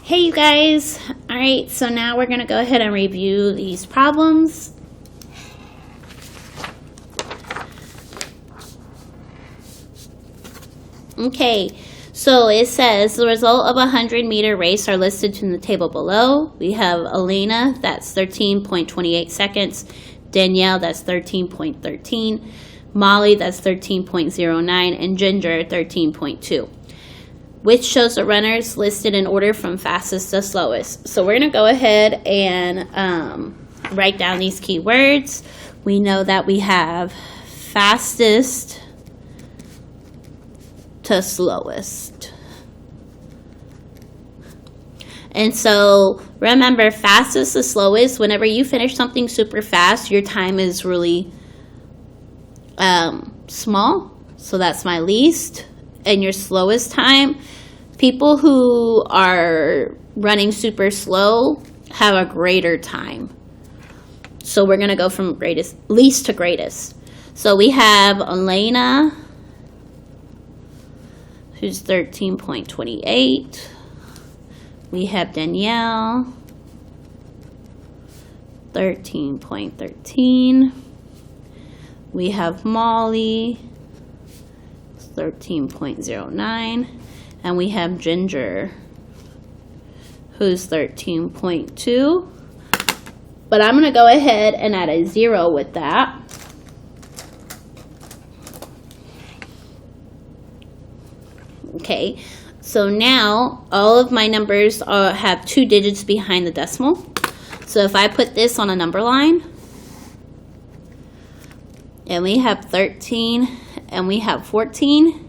Hey you guys, alright, so now we're going to go ahead and review these problems. Okay, so it says the result of a 100-meter race are listed in the table below. We have Elena, that's 13.28 seconds, Danielle, that's 13.13, Molly, that's 13.09, and Ginger, 13.2. Which shows the runners listed in order from fastest to slowest. So we're going to go ahead and write down these keywords. We know that we have fastest to slowest. And so remember, fastest to slowest, whenever you finish something super fast, your time is really small. So that's my least. And your slowest time, people who are running super slow have a greater time. So we're going to go from least to greatest. So we have Elena, who's 13.28. We have Danielle, 13.13. We have Molly, 13.09, and we have Ginger, who's 13.2, but I'm going to go ahead and add a 0 with that. Okay, so now all of my numbers have 2 digits behind the decimal. So if I put this on a number line, and we have 13 and we have 14,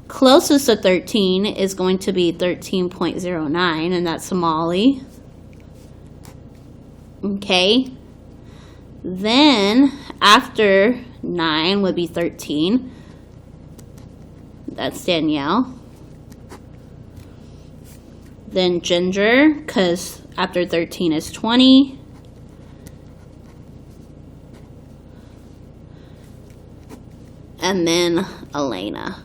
closest to 13 is going to be 13.09, and that's Molly. Okay, then after 9 would be 13, that's Danielle. Then Ginger, because after 13 is 20. And then Elena.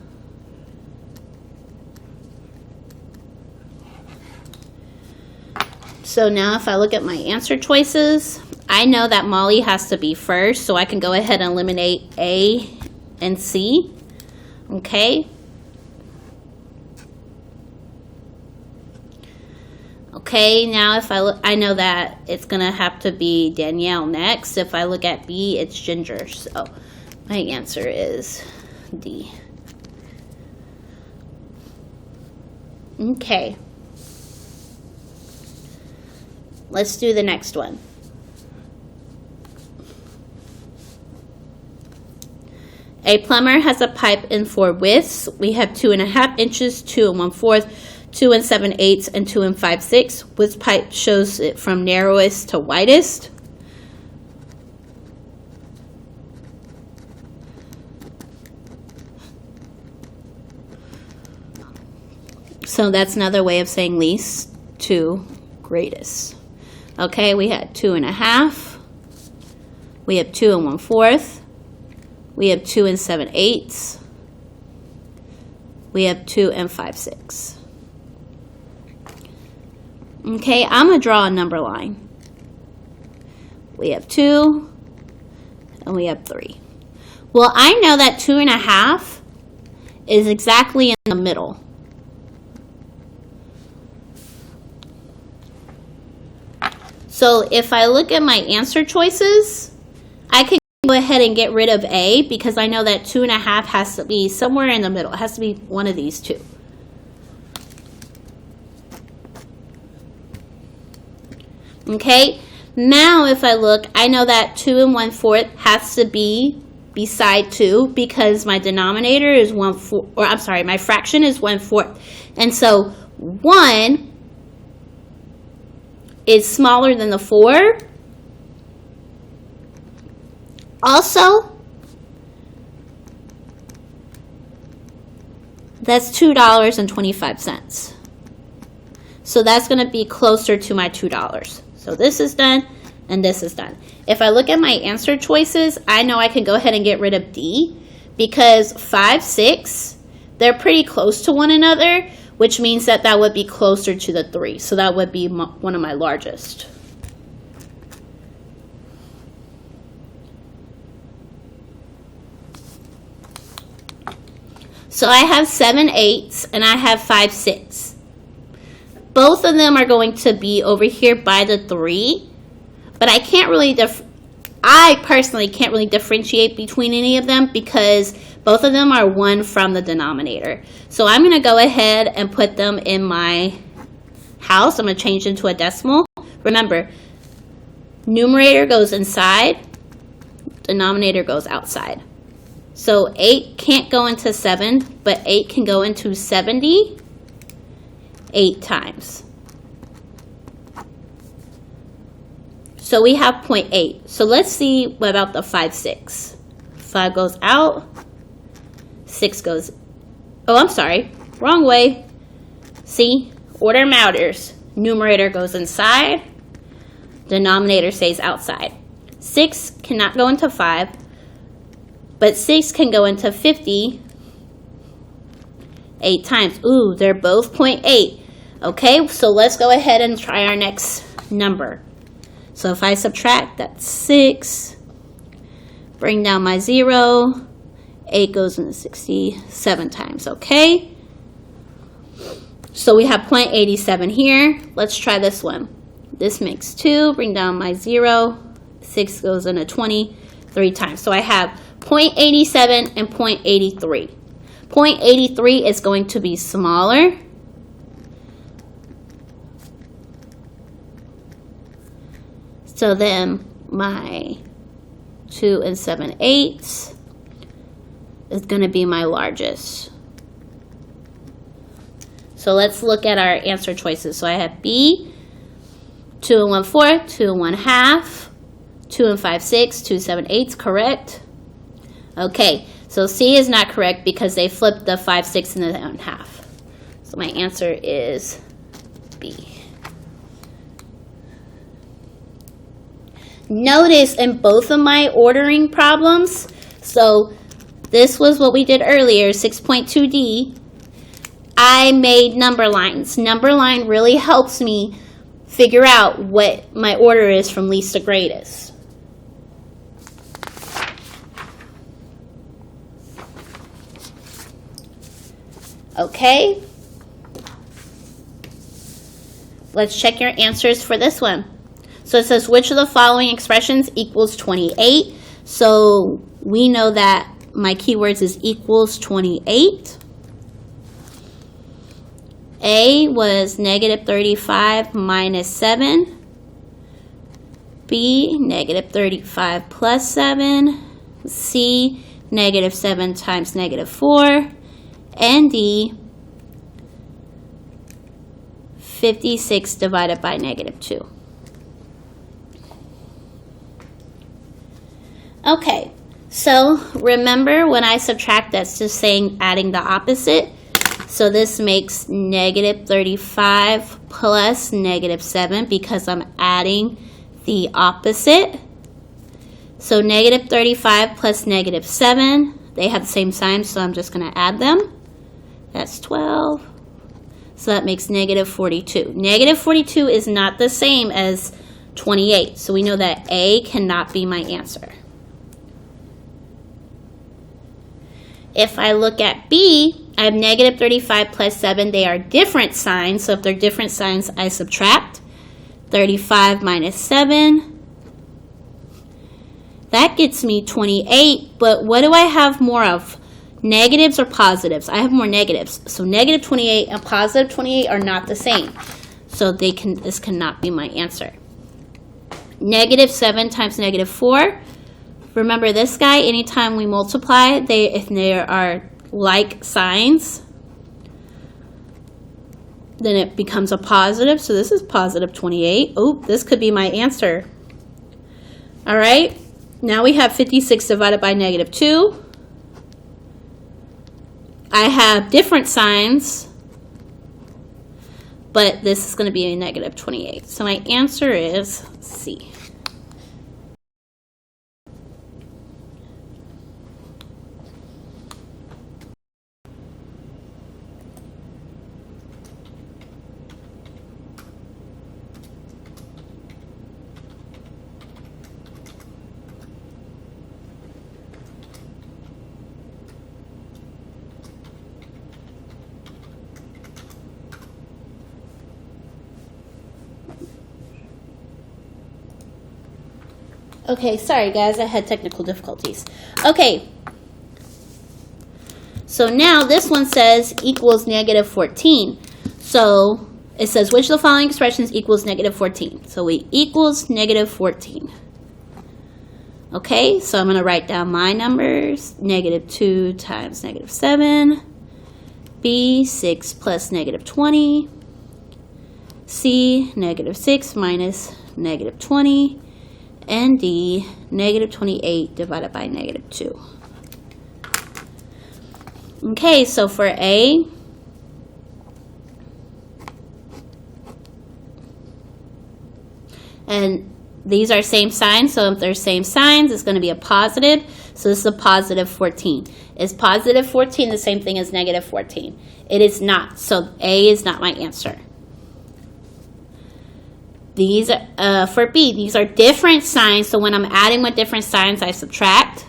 So now if I look at my answer choices, I know that Molly has to be first, so I can go ahead and eliminate A and C. Okay. Okay, now if I look, I know that it's going to have to be Danielle next. If I look at B, it's Ginger. So my answer is D. Okay. Let's do the next one. A plumber has a pipe in 4 widths. We have 2.5 inches, 2 1/4, 2 7/8, and 2 5/6. Which pipe shows it from narrowest to widest? So that's another way of saying least to greatest. Okay, we had 2.5. We have 2 1/4. We have 2 7/8. We have 2 5/6. Okay, I'm going to draw a number line. We have 2 and we have 3. Well, I know that 2.5 is exactly in the middle. So if I look at my answer choices, I can go ahead and get rid of A because I know that 2.5 has to be somewhere in the middle. It has to be one of these two. Okay, now if I look, I know that 2 1/4 has to be beside 2 because my denominator is 1/4, or I'm sorry, my fraction is 1/4. And so 1 is smaller than the 4. Also, that's $2.25. So that's going to be closer to my $2. So this is done, and this is done. If I look at my answer choices, I know I can go ahead and get rid of D because 5, 6, they're pretty close to one another, which means that that would be closer to the 3. So that would be one of my largest. So I have 7 8s and I have 5 6. Both of them are going to be over here by the 3, but I can't really I personally can't really differentiate between any of them because both of them are 1 from the denominator. So I'm going to go ahead and put them in my house. I'm going to change into a decimal. Remember, numerator goes inside, denominator goes outside. So 8 can't go into 7, but 8 can go into 70 8 times. So we have 0.8. So let's see what about the 5 6. 5 goes out, 6 goes, oh, I'm sorry, wrong way. See, order matters. Numerator goes inside, denominator stays outside. 6 cannot go into 5, but 6 can go into 50 8 times. Ooh, they're both 0.8. Okay, so let's go ahead and try our next number. So if I subtract, that's 6. Bring down my 0. 8 goes into 67 times, okay? So we have 0.87 here. Let's try this one. This makes 2. Bring down my 0. 6 goes into 20 3 times. So I have 0.87 and 0.83. 0.83 is going to be smaller. So then my 2 and 7 8 is going to be my largest. So let's look at our answer choices. So I have B, 2 and 1 4, 2 and 1 half, 2 and 5 6, 2 7 8, correct? Okay, so C is not correct because they flipped the 5 6 and the 1 half. So my answer is B. Notice in both of my ordering problems, so this was what we did earlier, 6.2D, I made number lines. Number line really helps me figure out what my order is from least to greatest. Okay, let's check your answers for this one. So it says, which of the following expressions equals 28? So we know that my keywords is equals 28. A was negative 35 minus 7. B, negative 35 plus 7. C, negative 7 times negative 4. And D, 56 divided by negative 2. Okay, so remember when I subtract, that's just saying adding the opposite. So this makes negative 35 plus negative 7 because I'm adding the opposite. So negative 35 plus negative 7, they have the same sign, so I'm just going to add them. That's 12. So that makes negative 42. Negative 42 is not the same as 28, so we know that A cannot be my answer. If I look at B, I have negative 35 plus 7. They are different signs, so if they're different signs, I subtract. 35 minus 7. That gets me 28, but what do I have more of? Negatives or positives? I have more negatives. So negative 28 and positive 28 are not the same. So this cannot be my answer. Negative 7 times negative 4. Remember this guy, anytime we multiply, if there are like signs, then it becomes a positive. So this is positive 28. Oh, this could be my answer. All right, now we have 56 divided by negative 2. I have different signs, but this is going to be a negative 28. So my answer is C. Okay, sorry guys, I had technical difficulties. Okay, so now this one says equals negative 14. So it says which of the following expressions equals negative 14. So we equals negative 14. Okay, so I'm going to write down my numbers. Negative 2 times negative 7. B, 6 plus negative 20. C, negative 6 minus negative 20. And D, negative 28 divided by negative 2. Okay, so for A, and these are same signs, so if they're same signs, it's going to be a positive. So this is a positive 14. Is positive 14 the same thing as negative 14? It is not. So A is not my answer. These for B, these are different signs. So when I'm adding with different signs, I subtract.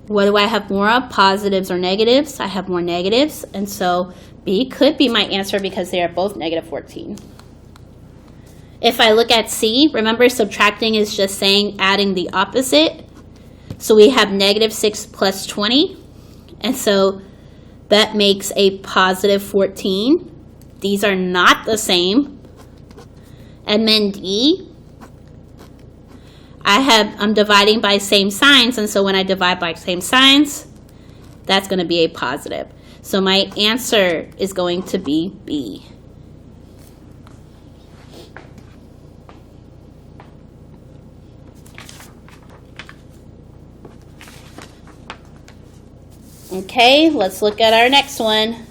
What do I have more of? Positives or negatives? I have more negatives, and so B could be my answer because they are both negative 14. If I look at C, remember subtracting is just saying adding the opposite. So we have negative 6 plus 20, and so that makes a positive 14. These are not the same. And then D, I'm dividing by same signs, and so when I divide by same signs, that's going to be a positive. So my answer is going to be B. Okay, let's look at our next one.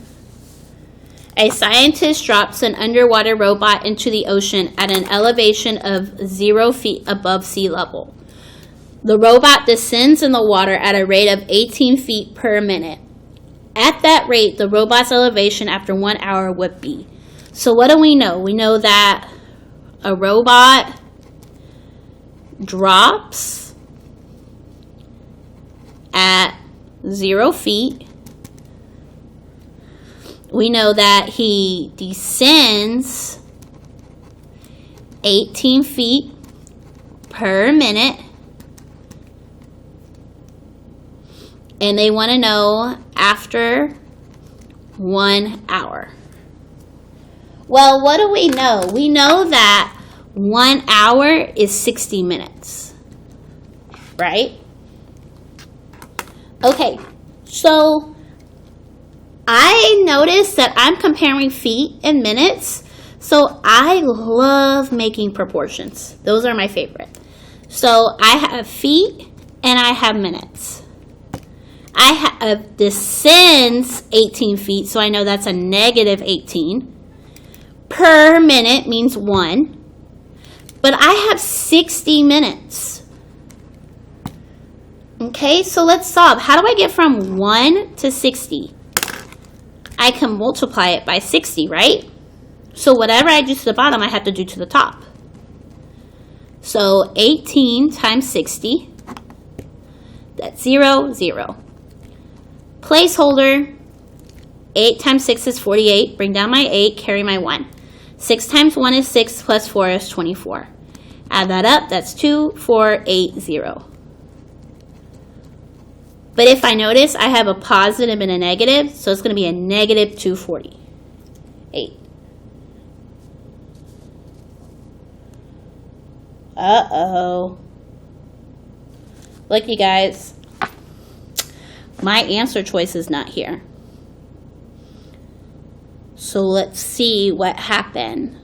A scientist drops an underwater robot into the ocean at an elevation of 0 feet above sea level. The robot descends in the water at a rate of 18 feet per minute. At that rate, the robot's elevation after 1 hour would be. So what do we know? We know that a robot drops at 0 feet. We know that he descends 18 feet per minute. And they want to know after 1 hour. Well, what do we know? We know that 1 hour is 60 minutes. Right? Okay, so I noticed that I'm comparing feet and minutes, so I love making proportions. Those are my favorite. So I have feet and I have minutes. I have descends 18 feet, so I know that's a negative 18. Per minute means 1. But I have 60 minutes. Okay, so let's solve. How do I get from 1 to 60? I can multiply it by 60, right? So whatever I do to the bottom, I have to do to the top. So 18 times 60, that's 0, 0. Placeholder, 8 times 6 is 48. Bring down my 8, carry my 1. 6 times 1 is 6, plus 4 is 24. Add that up, that's 2, 4, 8, 0. But if I notice, I have a positive and a negative, so it's going to be a negative 248. Uh-oh. Look, you guys. My answer choice is not here. So let's see what happened.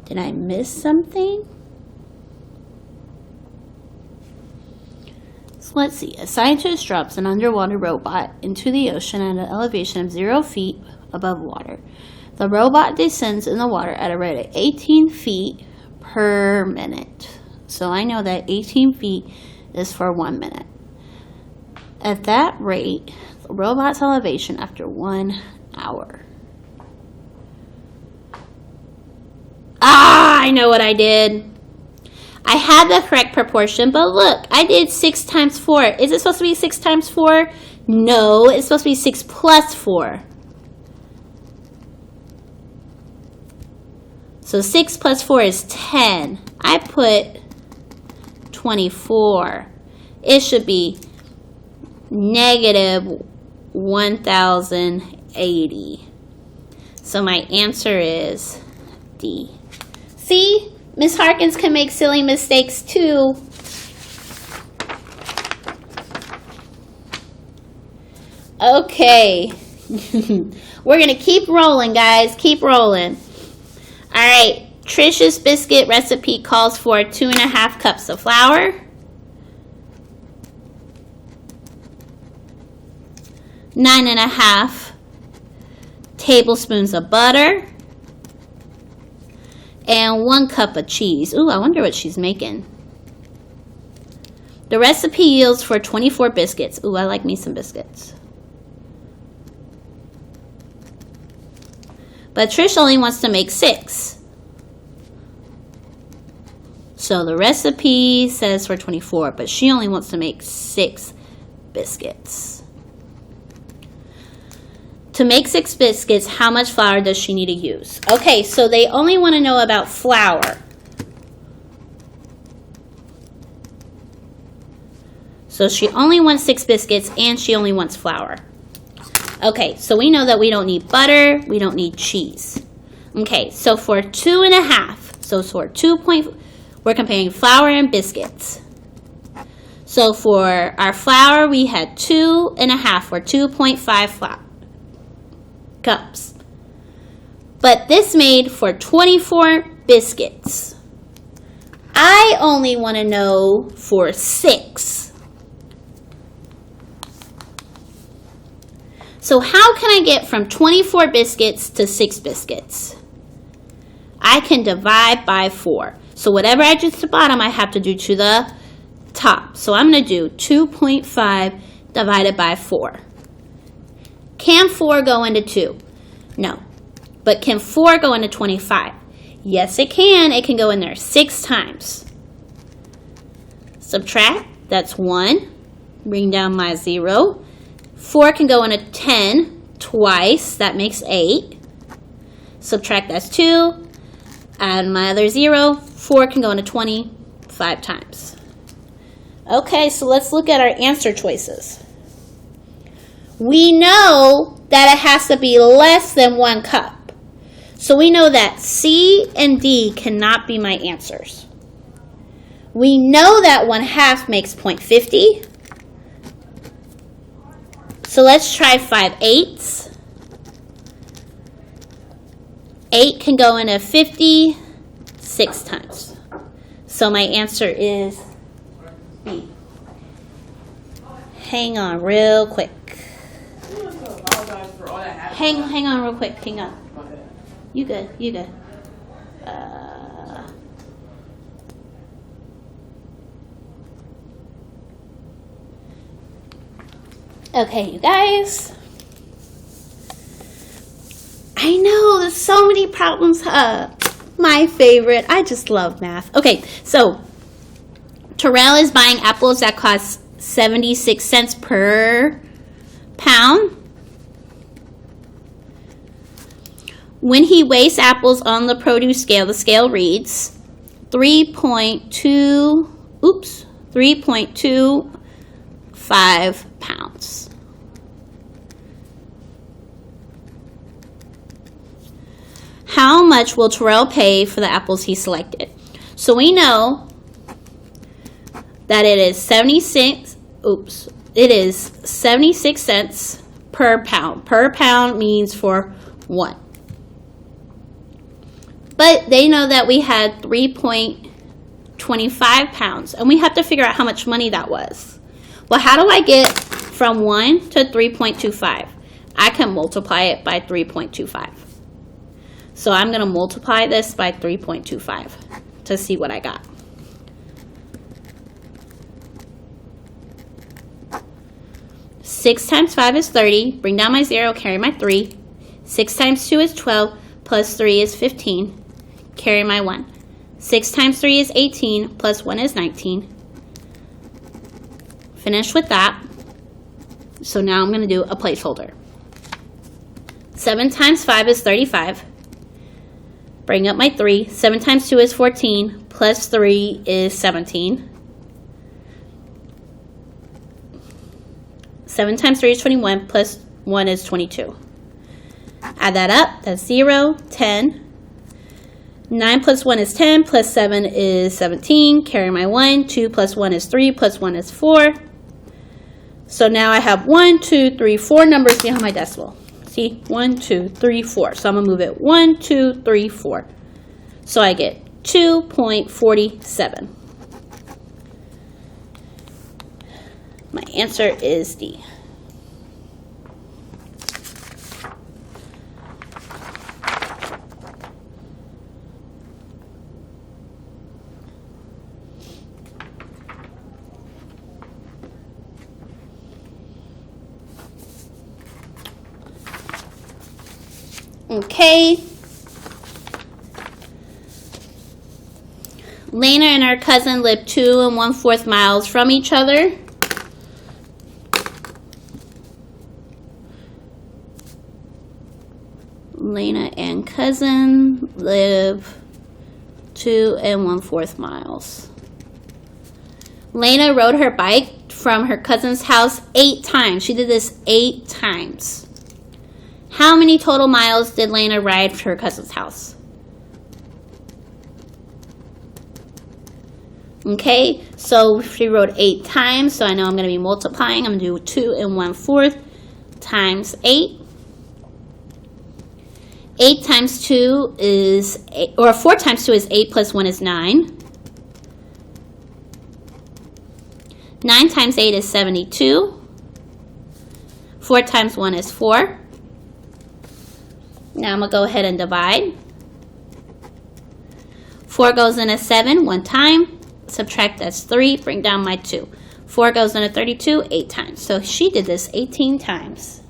Did I miss something? So let's see. A scientist drops an underwater robot into the ocean at an elevation of 0 feet above water. The robot descends in the water at a rate of 18 feet per minute. So I know that 18 feet is for 1 minute. At that rate, the robot's elevation after 1 hour. I know what I did. I had the correct proportion, but look, I did 6 times 4. Is it supposed to be 6 times 4? No, it's supposed to be 6 plus 4. So 6 plus 4 is 10. I put 24. It should be negative 1,080. So my answer is D. See? Miss Harkins can make silly mistakes too. Okay. We're going to keep rolling, guys. Keep rolling. All right. Trisha's biscuit recipe calls for 2.5 cups of flour, 9.5 tablespoons of butter, and 1 cup of cheese. Ooh, I wonder what she's making. The recipe yields for 24 biscuits. Ooh, I like me some biscuits. But Trish only wants to make 6. So the recipe says for 24, but she only wants to make 6 biscuits. To make 6 biscuits, how much flour does she need to use? Okay, so they only want to know about flour. So she only wants 6 biscuits and she only wants flour. Okay, so we know that we don't need butter, we don't need cheese. Okay, so for 2.5, so for 2 point, we're comparing flour and biscuits. So for our flour, we had 2.5 or 2.5 flour cups. But this made for 24 biscuits. I only want to know for 6. So how can I get from 24 biscuits to 6 biscuits? I can divide by 4. So whatever I do to the bottom, I have to do to the top. So I'm going to do 2.5 divided by 4. Can 4 go into 2? No. But can 4 go into 25? Yes, it can. It can go in there 6 times. Subtract. That's 1. Bring down my 0. 4 can go into 10 twice. That makes 8. Subtract. That's 2. Add my other 0. 4 can go into 20 5 times. Okay, so let's look at our answer choices. We know that it has to be less than 1 cup. So we know that C and D cannot be my answers. We know that 1/2 makes 0.50. So let's try 5/8. 8 can go into 50 6 times. So my answer is B. Hang on real quick. Hang on real quick. Hang on. You good. Okay, you guys. I know, there's so many problems. My favorite. I just love math. Okay, so Terrell is buying apples that cost 76 cents per pound. When he weighs apples on the produce scale, the scale reads 3.25 pounds. How much will Terrell pay for the apples he selected? So we know that it is 76 cents per pound. Per pound means for 1. But they know that we had 3.25 pounds, and we have to figure out how much money that was. Well, how do I get from 1 to 3.25? I can multiply it by 3.25. So I'm going to multiply this by 3.25 to see what I got. 6 times 5 is 30. Bring down my 0, carry my 3. 6 times 2 is 12, plus 3 is 15. Carry my 1. 6 times 3 is 18, plus 1 is 19. Finish with that. So now I'm going to do a placeholder. 7 times 5 is 35. Bring up my 3. 7 times 2 is 14, plus 3 is 17. 7 times 3 is 21, plus 1 is 22. Add that up, that's 0, 10. 9 plus 1 is 10, plus 7 is 17. Carry my 1. 2 plus 1 is 3, plus 1 is 4. So now I have 1, 2, 3, 4 numbers behind my decimal. See, 1, 2, 3, 4. So I'm going to move it 1, 2, 3, 4. So I get 2.47. My answer is D. Okay. Lena and her cousin live 2 1/4 miles from each other. Lena and cousin live 2 1/4 miles. Lena rode her bike from her cousin's house 8 times. She did this 8 times. How many total miles did Lena ride to her cousin's house? Okay, so she rode 8 times, so I know I'm going to be multiplying. I'm going to do 2 1/4 times 8. 8 times 2 is 8, or 4 times 2 is 8, plus 1 is 9. 9 times 8 is 72. 4 times 1 is 4. Now I'm going to go ahead and divide. 4 goes into 7 one time. Subtract, that's 3. Bring down my 2. 4 goes into 32 8 times. So she did this 18 times.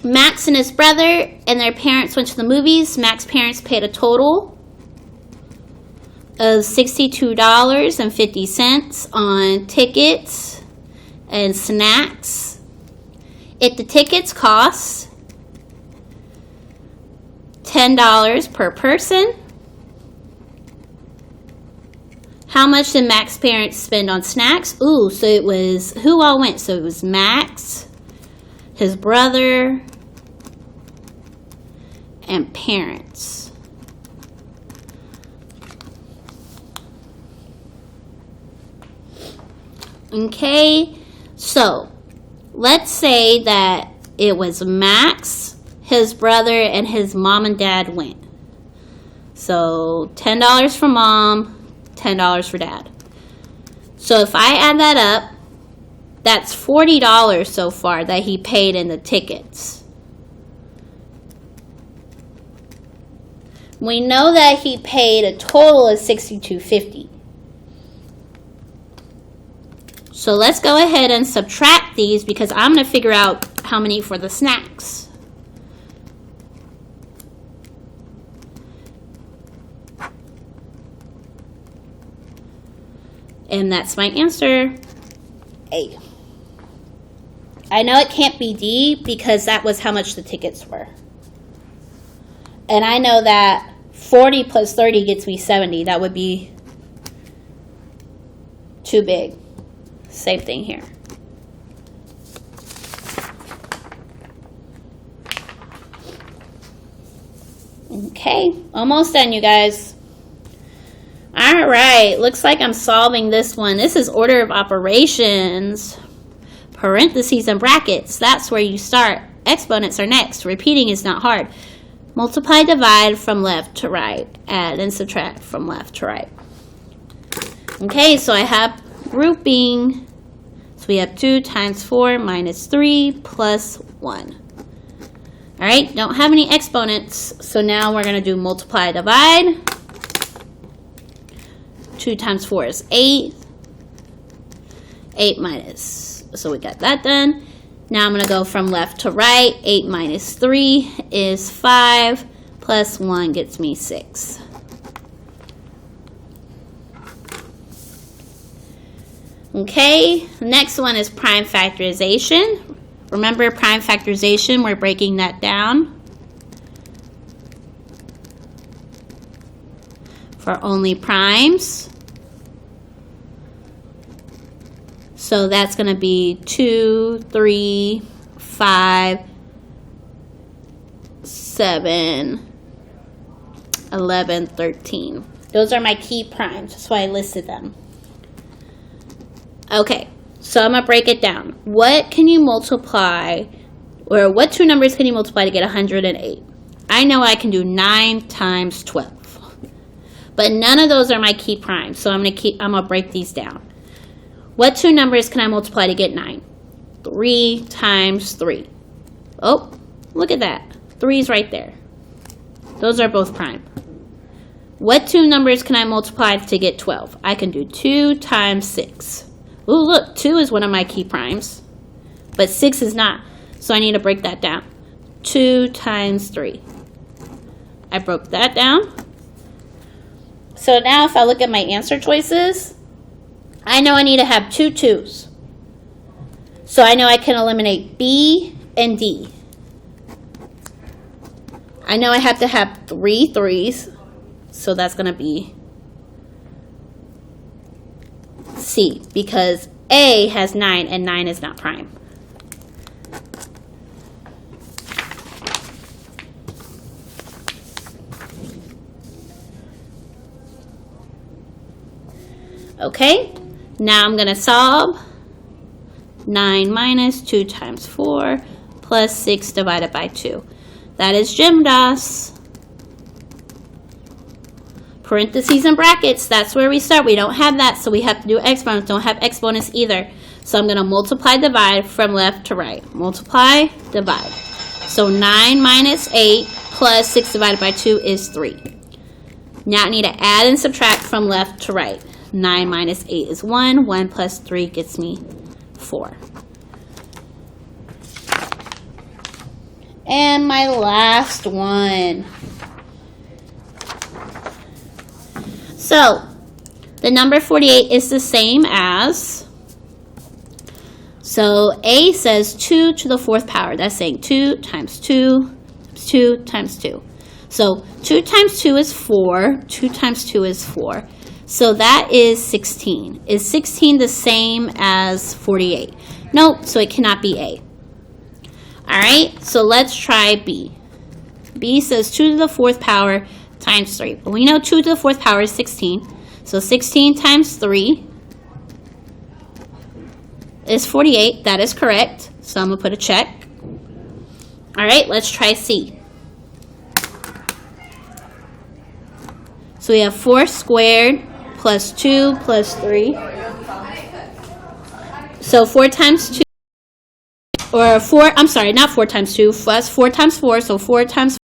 Max and his brother and their parents went to the movies. Max's parents paid a total of $62.50 on tickets and snacks. If the tickets cost $10 per person, how much did Max's parents spend on snacks? Ooh, so it was, who all went? So it was Max, his brother, and parents. Okay, so let's say that it was Max, his brother, and his mom and dad went. So $10 for mom, $10 for dad. So if I add that up, that's $40 so far that he paid in the tickets. We know that he paid a total of $62.50. So let's go ahead and subtract these because I'm going to figure out how many for the snacks. And that's my answer, A. I know it can't be D because that was how much the tickets were. And I know that 40 plus 30 gets me 70. That would be too big. Same thing here. Okay, almost done, you guys. All right, looks like I'm solving this one. This is order of operations. Parentheses and brackets, that's where you start. Exponents are next. Repeating is not hard. Multiply, divide from left to right. Add and subtract from left to right. Okay, so I have grouping. So we have 2 times 4 minus 3 plus 1. All right, don't have any exponents, so now we're going to do multiply, divide. 2 times 4 is 8. 8 minus, so we got that done. Now I'm going to go from left to right. 8 minus 3 is 5, plus 1 gets me 6. Okay, next one is prime factorization. Remember prime factorization, we're breaking that down for only primes. So that's going to be 2, 3, 5, 7, 11, 13. Those are my key primes. That's why I listed them. Okay, so I'm going to break it down. What can you multiply, or what two numbers can you multiply to get 108? I know I can do 9 times 12. But none of those are my key primes, so I'm going to break these down. What two numbers can I multiply to get 9? 3 times 3. Oh, look at that. 3 is right there. Those are both prime. What two numbers can I multiply to get 12? I can do 2 times 6. Ooh, look, 2 is one of my key primes, but 6 is not, so I need to break that down. 2 times 3. I broke that down. So now if I look at my answer choices, I know I need to have 2 2s. So I know I can eliminate B and D. I know I have to have 3 3s, so that's going to be C, because A has 9 and 9 is not prime. Okay, now I'm going to solve. 9 minus 2 times 4 plus 6 divided by 2. That is GEMDAS. Parentheses and brackets, that's where we start. We don't have that, so we have to do exponents. Don't have exponents either. So I'm going to multiply, divide from left to right. Multiply, divide. So 9 minus 8 plus 6 divided by 2 is 3. Now I need to add and subtract from left to right. 9 minus 8 is 1. 1 plus 3 gets me 4. And my last one. So, the number 48 is the same as, so A says 2 to the 4th power. That's saying 2 times 2 times 2 times 2. So, 2 times 2 is 4. 2 times 2 is 4. So, that is 16. Is 16 the same as 48? Nope, so it cannot be A. Alright, so let's try B. B says 2 to the 4th power times 3. But we know 2 to the 4th power is 16. So 16 times 3 is 48. That is correct. So I'm going to put a check. Alright, let's try C. So we have 4 squared plus 2 plus 3. So 4 times 2, or 4, I'm sorry, not 4 times 2, plus 4 times 4, so 4 times